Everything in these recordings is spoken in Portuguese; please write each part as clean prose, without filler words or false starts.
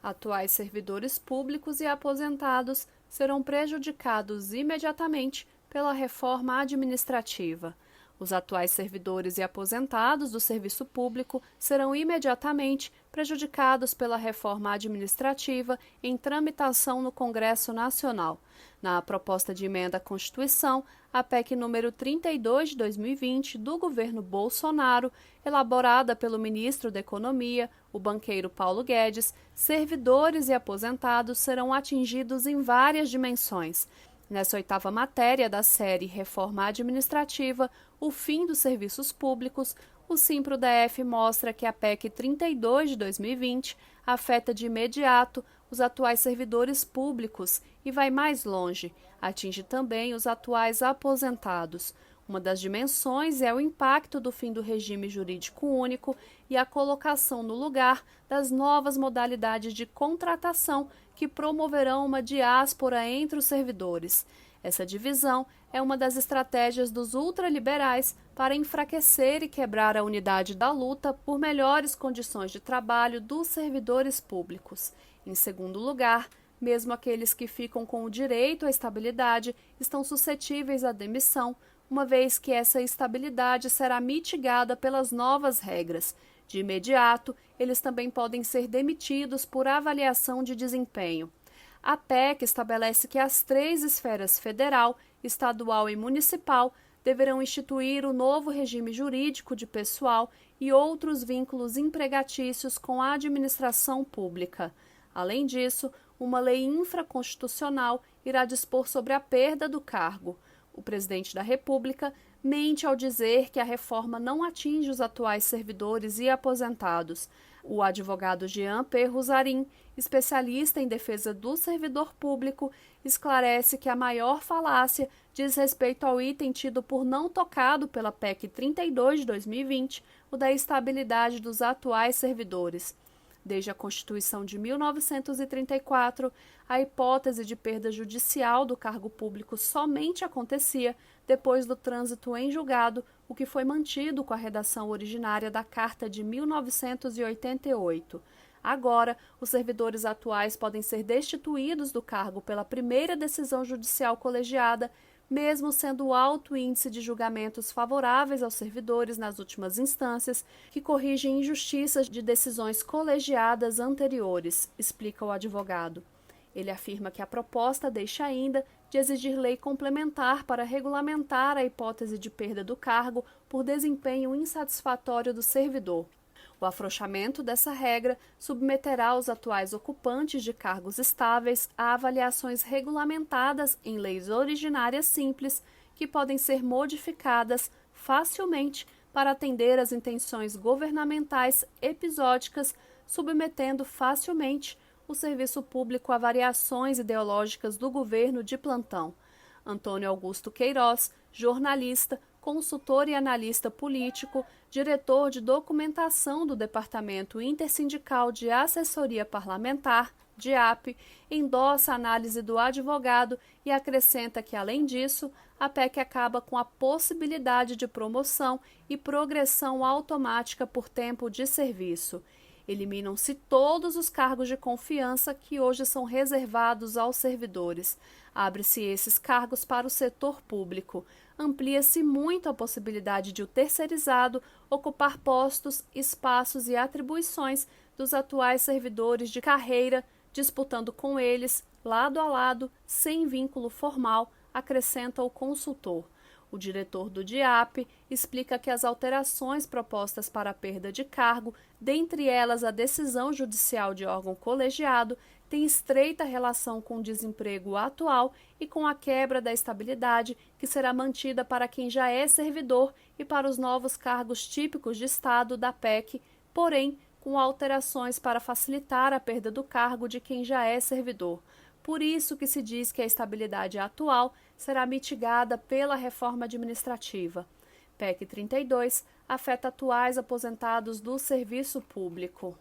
Atuais servidores públicos e aposentados serão prejudicados imediatamente pela reforma administrativa. Os atuais servidores e aposentados do serviço público serão imediatamente prejudicados pela reforma administrativa em tramitação no Congresso Nacional. Na proposta de emenda à Constituição, a PEC número 32 de 2020 do governo Bolsonaro, elaborada pelo ministro da Economia, o banqueiro Paulo Guedes, servidores e aposentados serão atingidos em várias dimensões. Nessa oitava matéria da série Reforma Administrativa, o fim dos serviços públicos, o Simpro-DF mostra que a PEC 32 de 2020 afeta de imediato os atuais servidores públicos e vai mais longe, atinge também os atuais aposentados. Uma das dimensões é o impacto do fim do regime jurídico único e a colocação no lugar das novas modalidades de contratação que promoverão uma diáspora entre os servidores. Essa divisão é uma das estratégias dos ultraliberais para enfraquecer e quebrar a unidade da luta por melhores condições de trabalho dos servidores públicos. Em segundo lugar, mesmo aqueles que ficam com o direito à estabilidade estão suscetíveis à demissão, uma vez que essa estabilidade será mitigada pelas novas regras. De imediato, eles também podem ser demitidos por avaliação de desempenho. A PEC estabelece que as três esferas federal, estadual e municipal deverão instituir o novo regime jurídico de pessoal e outros vínculos empregatícios com a administração pública. Além disso, uma lei infraconstitucional irá dispor sobre a perda do cargo. O presidente da República mente ao dizer que a reforma não atinge os atuais servidores e aposentados. O advogado Jean Perruzarin, especialista em defesa do servidor público, esclarece que a maior falácia diz respeito ao item tido por não tocado pela PEC 32 de 2020, o da estabilidade dos atuais servidores. Desde a Constituição de 1934, a hipótese de perda judicial do cargo público somente acontecia depois do trânsito em julgado, o que foi mantido com a redação originária da Carta de 1988. Agora, os servidores atuais podem ser destituídos do cargo pela primeira decisão judicial colegiada, mesmo sendo alto o índice de julgamentos favoráveis aos servidores nas últimas instâncias, que corrigem injustiças de decisões colegiadas anteriores, explica o advogado. Ele afirma que a proposta deixa ainda de exigir lei complementar para regulamentar a hipótese de perda do cargo por desempenho insatisfatório do servidor. O afrouxamento dessa regra submeterá os atuais ocupantes de cargos estáveis a avaliações regulamentadas em leis originárias simples que podem ser modificadas facilmente para atender às intenções governamentais episódicas, submetendo facilmente o serviço público a variações ideológicas do governo de plantão. Antônio Augusto Queiroz, jornalista, consultor e analista político, diretor de documentação do Departamento Intersindical de Assessoria Parlamentar, DIAP, endossa a análise do advogado e acrescenta que, além disso, a PEC acaba com a possibilidade de promoção e progressão automática por tempo de serviço. Eliminam-se todos os cargos de confiança que hoje são reservados aos servidores. Abre-se esses cargos para o setor público. Amplia-se muito a possibilidade de o terceirizado ocupar postos, espaços e atribuições dos atuais servidores de carreira, disputando com eles, lado a lado, sem vínculo formal, acrescenta o consultor. O diretor do DIAP explica que as alterações propostas para a perda de cargo, dentre elas a decisão judicial de órgão colegiado, têm estreita relação com o desemprego atual e com a quebra da estabilidade que será mantida para quem já é servidor e para os novos cargos típicos de Estado da PEC, porém com alterações para facilitar a perda do cargo de quem já é servidor. Por isso que se diz que a estabilidade atual será mitigada pela reforma administrativa. PEC 32 afeta atuais aposentados do serviço público.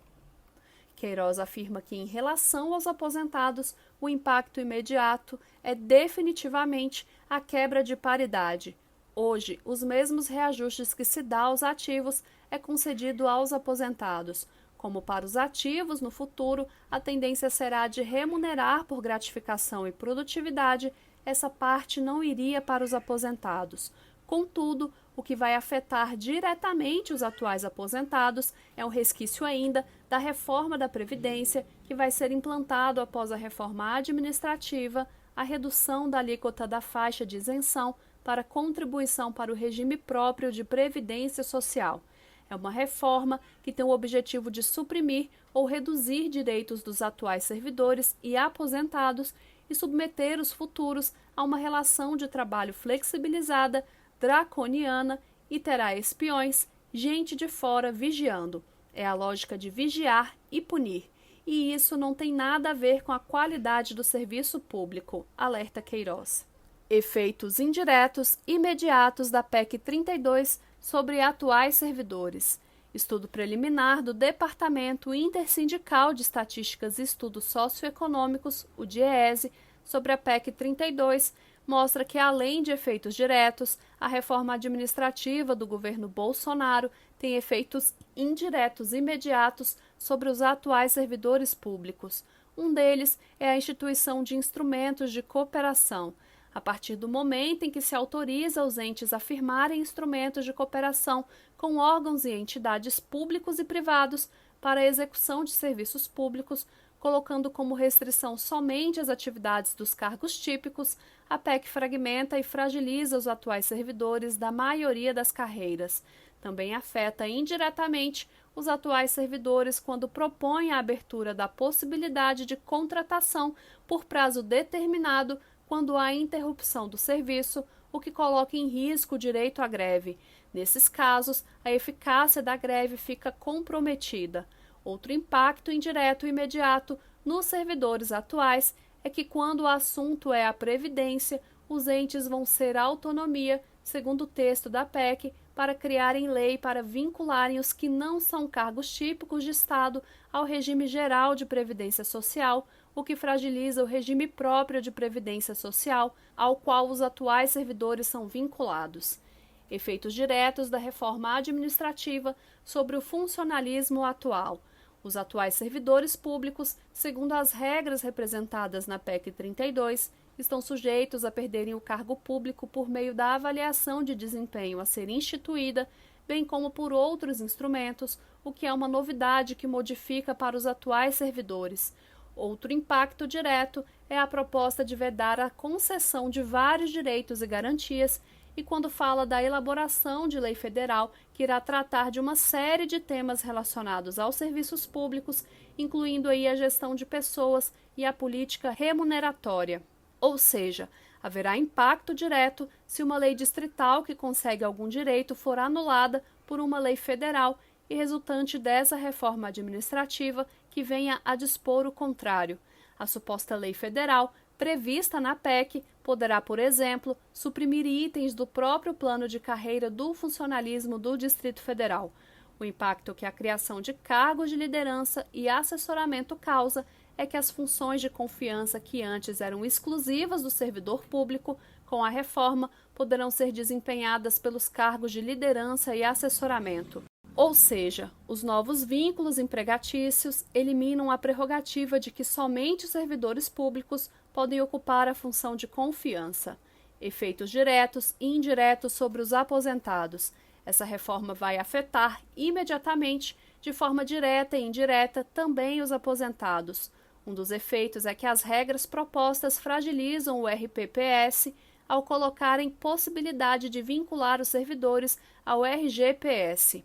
Queiroz afirma que, em relação aos aposentados, o impacto imediato é definitivamente a quebra de paridade. Hoje, os mesmos reajustes que se dá aos ativos é concedido aos aposentados. Como para os ativos, no futuro, a tendência será de remunerar por gratificação e produtividade, essa parte não iria para os aposentados. Contudo, o que vai afetar diretamente os atuais aposentados é um resquício ainda da reforma da Previdência, que vai ser implantado após a reforma administrativa, a redução da alíquota da faixa de isenção para contribuição para o regime próprio de previdência social. É uma reforma que tem o objetivo de suprimir ou reduzir direitos dos atuais servidores e aposentados e submeter os futuros a uma relação de trabalho flexibilizada, draconiana e terá espiões, gente de fora vigiando. É a lógica de vigiar e punir. E isso não tem nada a ver com a qualidade do serviço público, alerta Queiroz. Efeitos indiretos imediatos da PEC 32 sobre atuais servidores. Estudo preliminar do Departamento Intersindical de Estatísticas e Estudos Socioeconômicos, o DIEESE, sobre a PEC 32, mostra que, além de efeitos diretos, a reforma administrativa do governo Bolsonaro tem efeitos indiretos imediatos sobre os atuais servidores públicos. Um deles é a instituição de instrumentos de cooperação. A partir do momento em que se autoriza os entes a firmarem instrumentos de cooperação com órgãos e entidades públicos e privados para a execução de serviços públicos, colocando como restrição somente as atividades dos cargos típicos, a PEC fragmenta e fragiliza os atuais servidores da maioria das carreiras. Também afeta indiretamente os atuais servidores quando propõe a abertura da possibilidade de contratação por prazo determinado quando há interrupção do serviço, o que coloca em risco o direito à greve. Nesses casos, a eficácia da greve fica comprometida. Outro impacto indireto e imediato nos servidores atuais é que, quando o assunto é a Previdência, os entes vão ser autonomia, segundo o texto da PEC, para criarem lei para vincularem os que não são cargos típicos de Estado ao regime geral de Previdência Social, o que fragiliza o regime próprio de Previdência Social, ao qual os atuais servidores são vinculados. Efeitos diretos da reforma administrativa sobre o funcionalismo atual. Os atuais servidores públicos, segundo as regras representadas na PEC 32, estão sujeitos a perderem o cargo público por meio da avaliação de desempenho a ser instituída, bem como por outros instrumentos, o que é uma novidade que modifica para os atuais servidores. Outro impacto direto é a proposta de vedar a concessão de vários direitos e garantias, e quando fala da elaboração de lei federal que irá tratar de uma série de temas relacionados aos serviços públicos, incluindo aí a gestão de pessoas e a política remuneratória. Ou seja, haverá impacto direto se uma lei distrital que consegue algum direito for anulada por uma lei federal e resultante dessa reforma administrativa que venha a dispor o contrário. A suposta lei federal, prevista na PEC, poderá, por exemplo, suprimir itens do próprio plano de carreira do funcionalismo do Distrito Federal. O impacto que a criação de cargos de liderança e assessoramento causa é que as funções de confiança que antes eram exclusivas do servidor público, com a reforma, poderão ser desempenhadas pelos cargos de liderança e assessoramento. Ou seja, os novos vínculos empregatícios eliminam a prerrogativa de que somente os servidores públicos podem ocupar a função de confiança. Efeitos diretos e indiretos sobre os aposentados. Essa reforma vai afetar imediatamente, de forma direta e indireta, também os aposentados. Um dos efeitos é que as regras propostas fragilizam o RPPS ao colocarem possibilidade de vincular os servidores ao RGPS.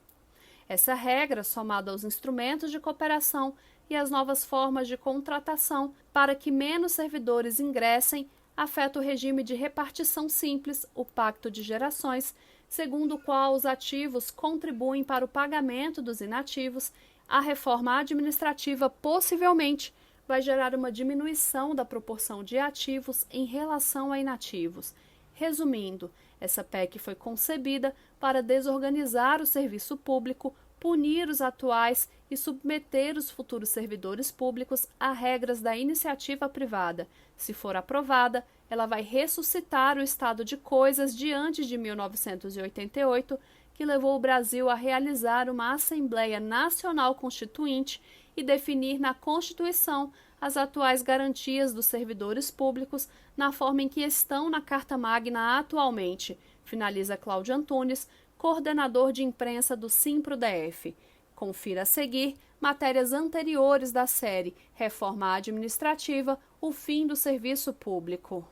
Essa regra, somada aos instrumentos de cooperação e às novas formas de contratação para que menos servidores ingressem, afeta o regime de repartição simples, o pacto de gerações, segundo o qual os ativos contribuem para o pagamento dos inativos. A reforma administrativa possivelmente vai gerar uma diminuição da proporção de ativos em relação a inativos. Resumindo, essa PEC foi concebida para desorganizar o serviço público, punir os atuais e submeter os futuros servidores públicos a regras da iniciativa privada. Se for aprovada, ela vai ressuscitar o estado de coisas de antes de 1988, que levou o Brasil a realizar uma Assembleia Nacional Constituinte e definir na Constituição as atuais garantias dos servidores públicos na forma em que estão na Carta Magna atualmente, finaliza Cláudio Antunes, coordenador de imprensa do Simpro-DF. Confira a seguir matérias anteriores da série Reforma Administrativa, o fim do serviço público.